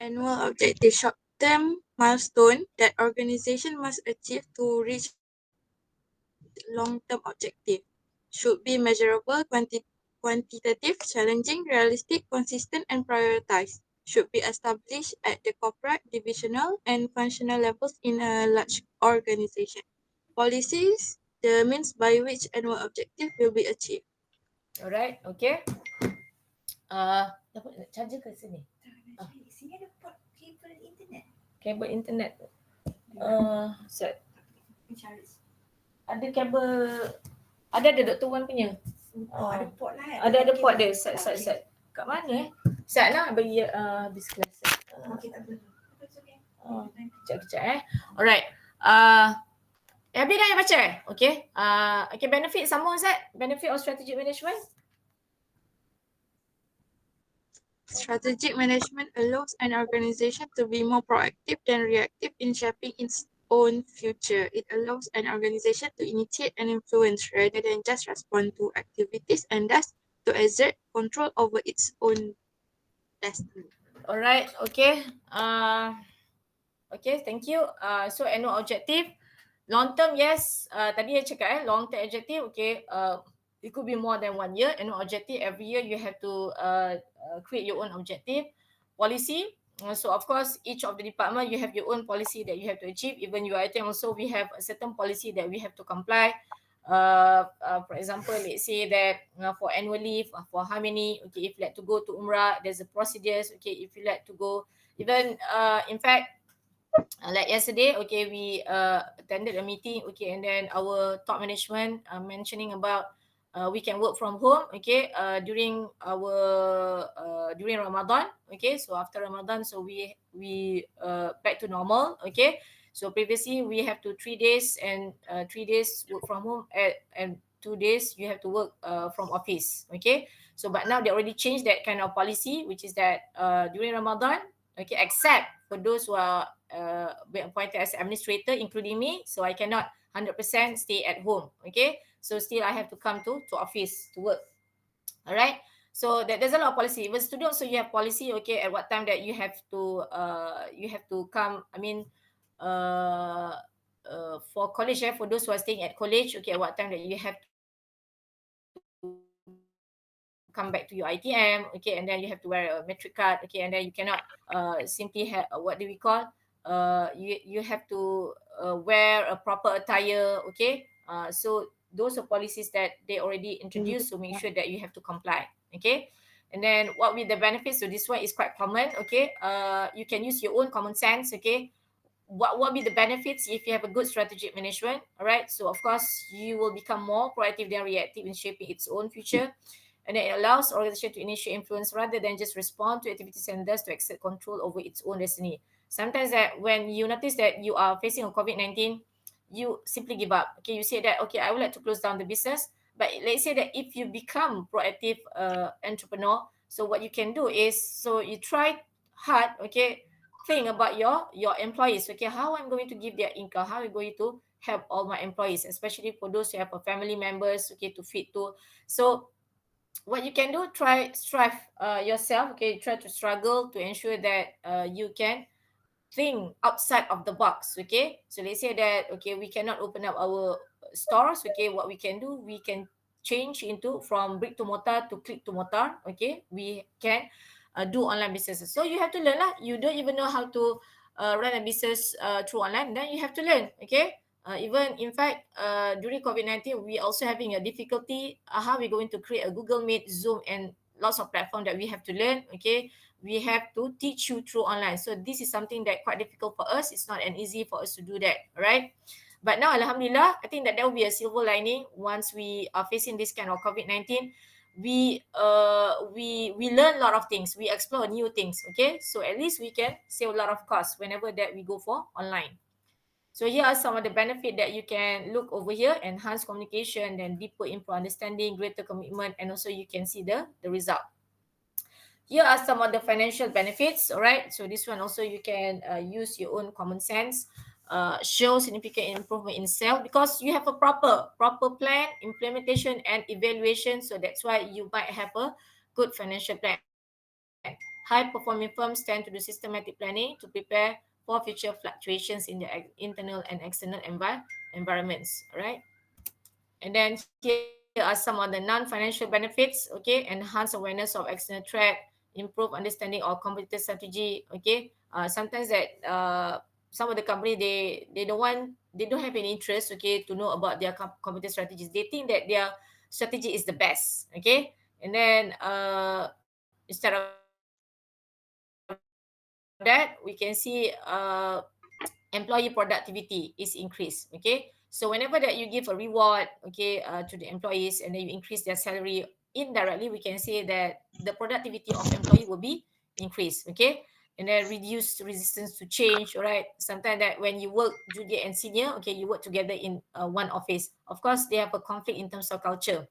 Annual objective short-term milestone that organization must achieve to reach long-term objective. Should be measurable, quantitative, challenging, realistic, consistent, and prioritized. Should be established at the corporate, divisional, and functional levels in a large organization. Policies, the means by which annual objective will be achieved. Alright, okay. Dapat charger ke sini? Sini ada port kabel internet. Kabel internet. Set. Ada kabel. Ada Dr. Wan punya. Ada port lah. Ada port dia. Set. Kat mana Set lah bagi habis kelas. Okay, tak apa. Kejap. Alright. Habis dah yang baca Okay. Okay, benefit sama Zat. Benefit of strategic management. Strategic management allows an organization to be more proactive than reactive in shaping its own future. It allows an organization to initiate and influence rather than just respond to activities and thus to exert control over its own destiny. Alright, okay. Okay, thank you. So annual objective. Long term, yes. Tadi saya cakap long term objective, okay. It could be more than 1 year. Annual objective, every year you have to create your own objective. Policy. So of course, each of the department, you have your own policy that you have to achieve. Even UiTM also, we have a certain policy that we have to comply. For example, let's say that for annual leave, for how many, okay, if you like to go to Umrah, there's a procedures, okay, if you like to go, even in fact, like yesterday, okay, we attended a meeting, okay, and then our top management mentioning about we can work from home, okay, during Ramadan, okay. So after Ramadan, so we back to normal, okay. So previously we have to 3 days and 3 days work from home and 2 days you have to work from office, okay. So but now they already changed that kind of policy, which is that during Ramadan, okay, except for those who are being appointed as administrator, including me, so I cannot 100% stay at home. Okay, so still I have to come to office to work. All right. So there's a lot of policy. Even students, so you have policy. Okay, at what time that you have to come. I mean, for college, for those who are staying at college, okay, at what time that you have to come back to your ITM, okay, and then you have to wear a metric card, okay, and then you cannot simply have what do we call you have to wear a proper attire. Okay, so those are policies that they already introduced, so make sure that you have to comply. Okay, and then what with the benefits, so this one is quite common. Okay, you can use your own common sense. Okay, what will be the benefits if you have a good strategic management? All right, so of course you will become more proactive than reactive in shaping its own future, and then it allows organization to initiate influence rather than just respond to activities and thus to exert control over its own destiny. Sometimes that when you notice that you are facing a COVID-19, you simply give up. Okay, you say that, okay, I would like to close down the business. But let's say that if you become proactive entrepreneur, so what you can do is, so you try hard. Okay, think about your employees. Okay, how I'm going to give their income, how I'm going to help all my employees, especially for those who have a family members, okay, to feed to. So what you can do, try strive yourself. Okay, try to struggle to ensure that you can think outside of the box. Okay, so let's say that, okay, we cannot open up our stores. Okay, what we can do, we can change into from brick to mortar to click to mortar. Okay, we can do online businesses. So you have to learn lah. You don't even know how to run a business through online, then you have to learn. Okay, even in fact during COVID-19, we also having a difficulty how we're going to create a Google Meet, Zoom, and lots of platform that we have to learn. Okay, we have to teach you through online. So this is something that quite difficult for us. It's not an easy for us to do that, right? But now, Alhamdulillah, I think that there will be a silver lining once we are facing this kind of COVID-19. We learn a lot of things. We explore new things. Okay, so at least we can save a lot of costs whenever that we go for online. So here are some of the benefit that you can look over here: enhanced communication, then deeper info understanding, greater commitment, and also you can see the result. Here are some of the financial benefits. All right, so this one also you can use your own common sense. Show significant improvement in sales because you have a proper plan, implementation, and evaluation. So that's why you might have a good financial plan. High performing firms tend to do systematic planning to prepare for future fluctuations in their internal and external environments. All right. And then here are some of the non-financial benefits. Okay, enhance awareness of external threat, improve understanding of competitor strategy. Okay, sometimes that some of the company, they don't want, they don't have any interest. Okay, to know about their competitor strategies. They think that their strategy is the best. Okay, and then instead of that, we can see employee productivity is increased. Okay, so whenever that you give a reward, okay, to the employees, and then you increase their salary, indirectly we can say that the productivity of employee will be increased. Okay, and then reduce resistance to change. All right, sometimes that when you work junior and senior, okay, you work together in one office, of course they have a conflict in terms of culture.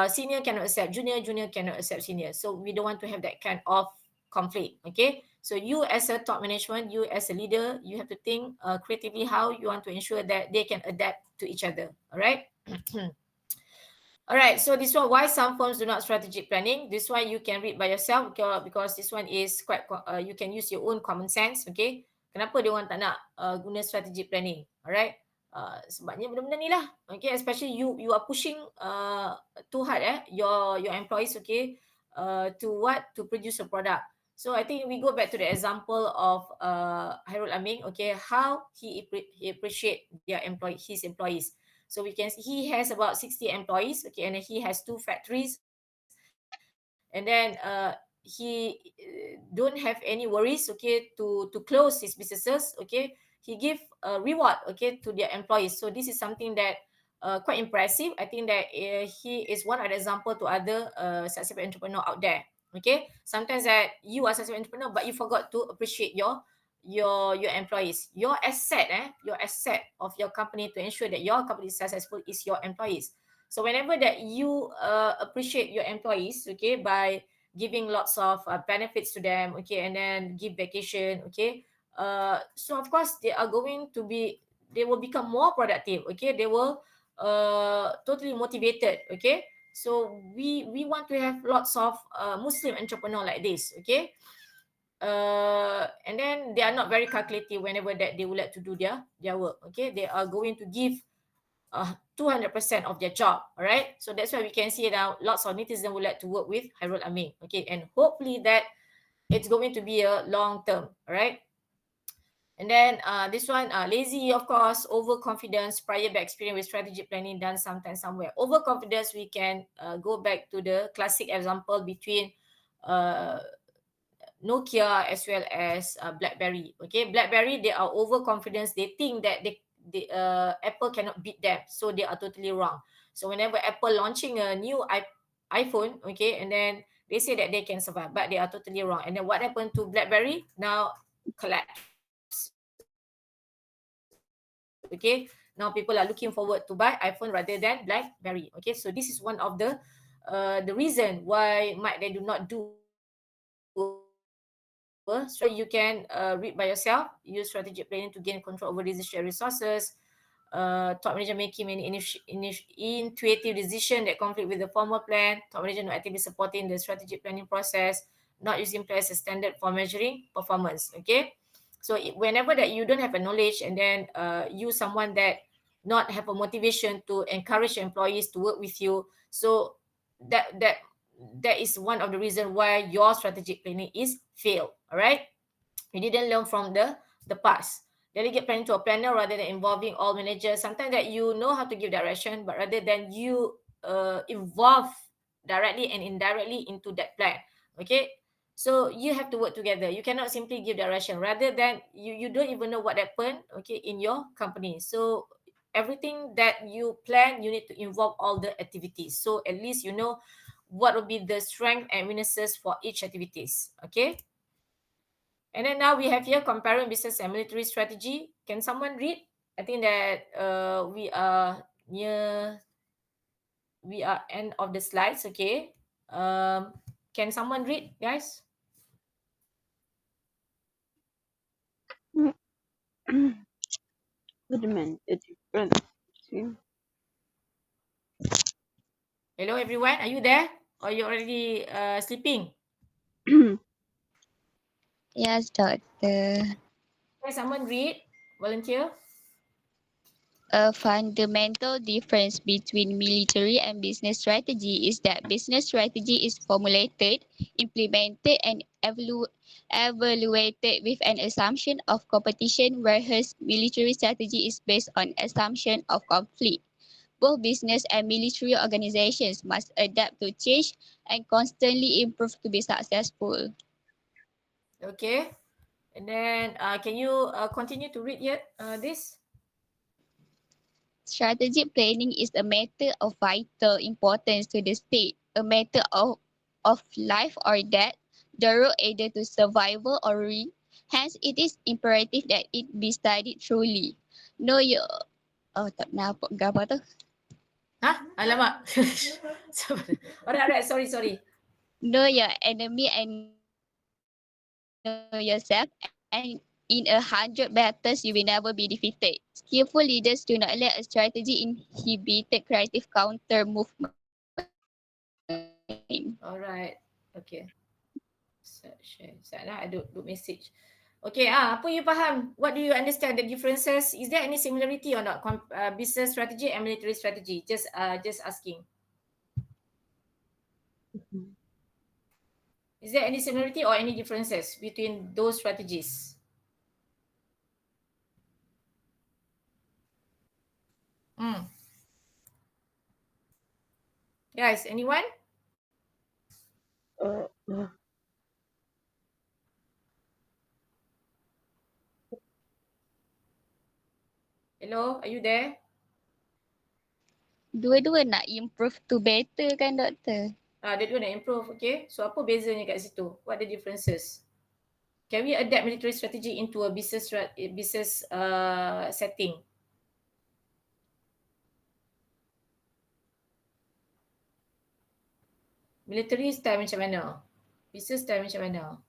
Senior cannot accept junior, junior cannot accept senior, so we don't want to have that kind of conflict. Okay, so you as a top management, you as a leader, you have to think creatively how you want to ensure that they can adapt to each other. All right. All right, so this one, why some firms do not strategic planning. This one you can read by yourself because this one is quite, you can use your own common sense. Okay, kenapa dia orang tak nak guna strategic planning? Alright, sebabnya benda-benda ni lah. Okay, especially you are pushing too hard your employees. Okay, to what, to produce a product. So I think we go back to the example of Hairul Amin. Okay, how he appreciate his employees. So we can see he has about 60 employees. Okay, and he has 2 factories, and then he don't have any worries. Okay, to close his businesses. Okay, he give a reward, okay, to their employees. So this is something that quite impressive. I think that he is one of the example to other successful entrepreneur out there. Okay, sometimes that you are successful entrepreneur, but you forgot to appreciate your employees. Your asset of your company to ensure that your company is successful is your employees. So whenever that you appreciate your employees, okay, by giving lots of benefits to them, okay, and then give vacation, okay, so of course they will become more productive. Okay, they will totally motivated. Okay, so we want to have lots of Muslim entrepreneur like this. Okay, and then they are not very calculative whenever that they would like to do their work. Okay, they are going to give 200% of their job. All right, so that's why we can see now lots of netizens would like to work with Hairul Amin. Okay, and hopefully that it's going to be a long term. All right. And then this one, lazy, of course, overconfidence, prior bad experience with strategic planning done sometime somewhere. Overconfidence, we can go back to the classic example between uh, Nokia as well as BlackBerry. Okay, BlackBerry, they are overconfident. They think that Apple cannot beat them, so they are totally wrong. So whenever Apple launching a new iPhone, okay, and then they say that they can survive, but they are totally wrong. And then what happened to BlackBerry? Now collapse. Okay, now people are looking forward to buy iPhone rather than BlackBerry. Okay, so this is one of the reason why might they do not do a strategic planning. So you can read by yourself, use strategic planning to gain control over decision resources. Top manager making many intuitive decision that conflict with the formal plan. Top manager not actively supporting the strategic planning process, not using plans as standard for measuring performance. Okay, so whenever that you don't have a knowledge, and then you someone that not have a motivation to encourage employees to work with you, so that that that is one of the reason why your strategic planning is failed. All right, you didn't learn from the past. Delegate planning to a planner rather than involving all managers. Sometimes that you know how to give direction, but rather than you involve directly and indirectly into that plan. Okay, so you have to work together. You cannot simply give direction rather than you don't even know what happened, okay, in your company. So everything that you plan, you need to involve all the activities, so at least you know what will be the strength and weaknesses for each activities. Okay, and then now we have here comparing business and military strategy. Can someone read? I think that near we are end of the slides. Okay. Can someone read, guys? What do you mean? The difference between Hello, everyone. Are you there? Or you already sleeping? Yes, doctor. Can someone read? Volunteer. A fundamental difference between military and business strategy is that business strategy is formulated, implemented, and evaluated with an assumption of competition, whereas military strategy is based on assumption of conflict. Both business and military organizations must adapt to change and constantly improve to be successful. Okay. And then can you continue to read yet this? Strategic planning is a matter of vital importance to the state, a matter of life or death, the road either to survival or ruin. Hence, it is imperative that it be studied truly. Know your... Oh, tak nampak gambar tu. Huh? Alamak. Alright. Sorry. Know your enemy and know yourself, and in 100 battles, you will never be defeated. Skillful leaders do not let a strategy inhibit creative counter movement. Alright. Okay. Share. Sekejap I do message. Okay, apa you faham? What do you understand the differences? Is there any similarity or not? Business strategy and military strategy. Just asking. Is there any similarity or any differences between those strategies? Hmm. Guys, anyone? uh, uh, Hello, are you there? Dua-dua nak improve to better kan, doktor? Dia dua nak improve, okay. So apa bezanya kat situ? What are the differences? Can we adapt military strategy into a business setting? Military style macam mana? Business style macam mana?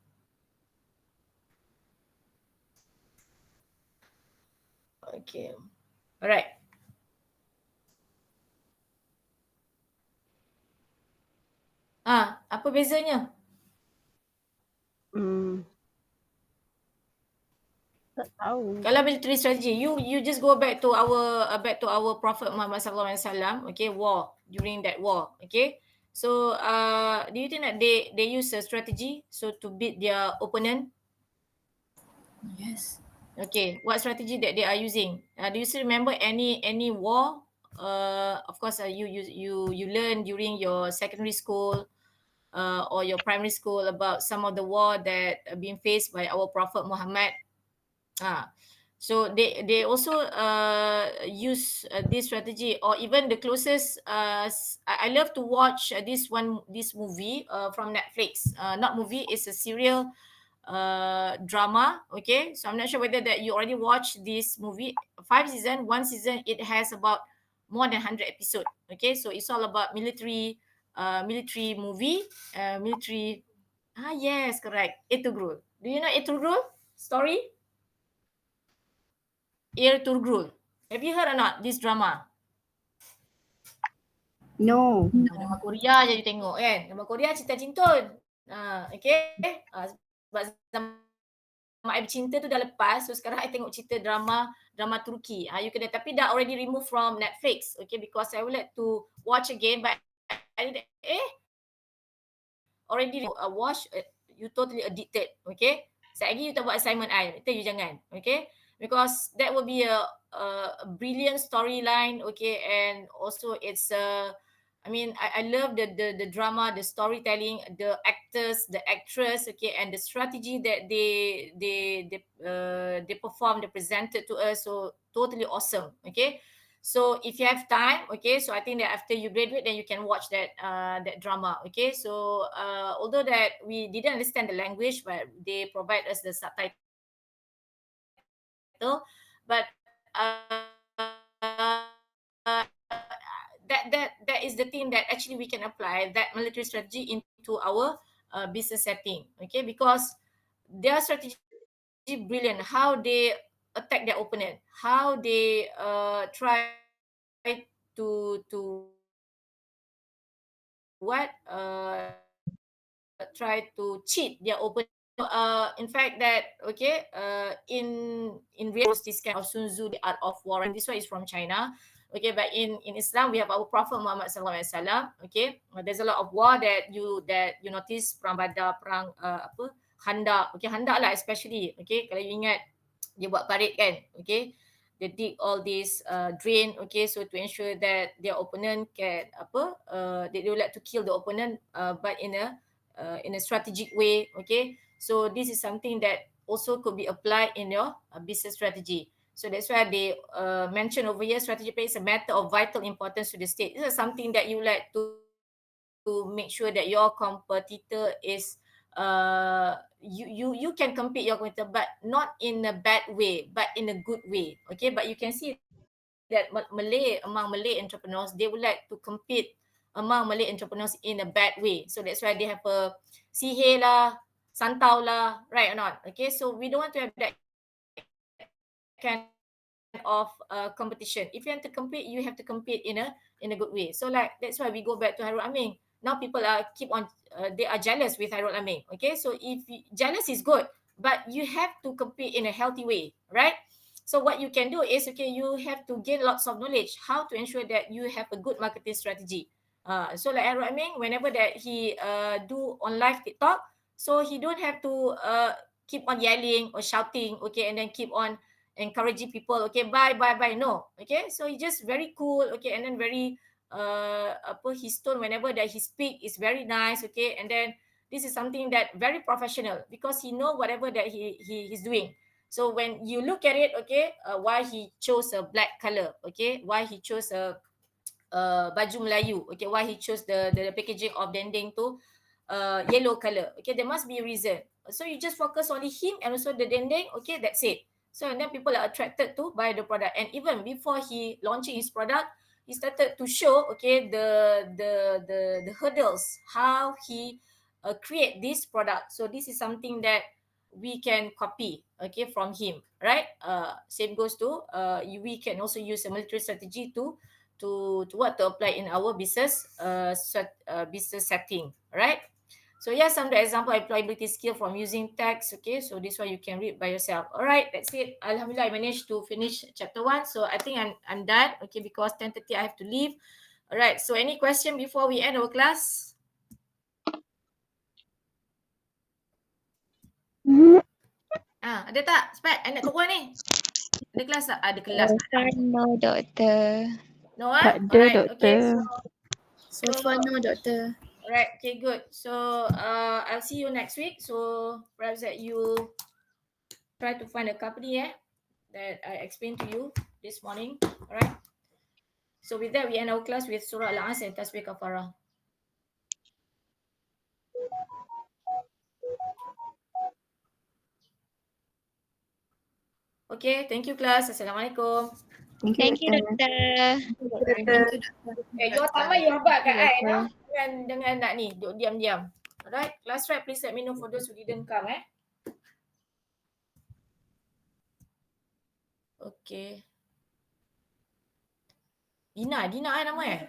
Okay. Alright. Apa bezanya? tak tahu. Kalau military strategy, you just go back to our Prophet Muhammad sallallahu alaihi wasallam, okay, war, during that war, okay. So do you think that they use a strategy so to beat their opponent? Yes. Okay, what strategy that they are using? Do you still remember any war? Of course, you learn during your secondary school or your primary school about some of the war that are being faced by our Prophet Muhammad. Ah, so they also use this strategy, or even the closest. I love to watch this movie from Netflix. Not movie, it's a serial drama. Okay, so I'm not sure whether that you already watched this movie. 5 season, one season it has about more than 100 episode. Okay, so it's all about military movie, military. Ah yes, correct. Etugrul. Do you know Etugrul story? Air Turgrul. Have you heard or not this drama? No. Drama Korea je you tengok kan. Drama Korea cerita cintun. Okay. Sebab zaman I bercinta tu dah lepas. So sekarang I tengok cerita drama Turki. You kena, tapi dah already remove from Netflix. Okay, because I would like to watch again, but I did already watch. You totally addicted. Okay. Sekejap lagi you tak buat assignment I, betul you jangan. Okay. Because that will be a brilliant storyline. Okay, and also it's I mean, I love the drama, the storytelling, the actors, the actress, okay, and the strategy that they perform, they presented to us. So totally awesome. Okay, so if you have time, okay, so I think that after you graduate, then you can watch that drama. Okay, so although that we didn't understand the language, but they provide us the subtitle. But that is the thing that actually we can apply that military strategy into our business setting. Okay, because their strategy brilliant. How they attack their opponent, how they try to what try to cheat their opponent. So in fact that okay, in reality this kind of Sun Tzu, the art of war, and this one is from China. Okay, but in Islam we have our Prophet Muhammad sallallahu alaihi wasallam. Okay, there's a lot of war that you notice, perang Badar, perang apa, Khandak. Okay, Khandak lah especially. Okay, kalau you ingat dia buat parit kan. Okay, they dig all this drain. Okay, so to ensure that their opponent can apa, they would like to kill the opponent, but in a strategic way. Okay, so this is something that also could be applied in your business strategy. So that's why they mention over here, strategy plays a matter of vital importance to the state. This is something that you like to make sure that your competitor is you can compete your competitor, but not in a bad way, but in a good way. Okay, but you can see that among Malay entrepreneurs, they would like to compete among Malay entrepreneurs in a bad way. So that's why they have a sihir lah, santau lah, right or not? Okay, so we don't want to have that kind of competition. If you want to compete, you have to compete in a good way. So like that's why we go back to Hairul Aming. Now people are they are jealous with Hairul Aming. Okay, so if jealous is good, but you have to compete in a healthy way, right? So what you can do is, okay, you have to gain lots of knowledge how to ensure that you have a good marketing strategy. So like Hairul Aming, whenever that he do on live TikTok, so he don't have to keep on yelling or shouting, okay, and then keep on encouraging people, okay, buy, no, okay. So he just very cool, okay, and then very apa, his tone whenever that he speak is very nice, okay, and then this is something that very professional because he know whatever that he's doing. So when you look at it, okay, why he chose a black color, okay, why he chose a baju Melayu, okay, why he chose the packaging of dendeng tu yellow color, okay, there must be a reason. So you just focus only him and also the dendeng, okay, that's it. So and then people are attracted to buy the product, and even before he launching his product, he started to show, okay, the hurdles how he create this product. So this is something that we can copy, okay, from him, right? Same goes to we can also use a military strategy to what to apply in our business business setting, right? So yeah, some of the example employability skill from using text. Okay, so this one you can read by yourself. All right, that's it. Alhamdulillah, I managed to finish chapter 1. So I think I'm done. Okay, because 10:30 I have to leave. All right. So any question before we end our class? Ah, Ada tak? Cepat, I nak turun ni. Ada kelas tak? Ada kelas. So far, no, Doktor. No, Tak ada, Alright, doktor. okay. So far no, Doktor. Alright, okay, good. So, I'll see you next week. So, perhaps that you try to find a company that I explained to you this morning. Alright. So, with that, we end our class with Surah Al-As and Tasbih Kafarah. Okay, thank you class. Assalamualaikum. Thank you, Thank you, Doktor. Doktor. Thank you, Doktor. You all tambah you abad kat I, Doktor. dengan nak ni, duduk diam-diam. Alright, class rep, please let me know for those who didn't come, Okay. Dina nama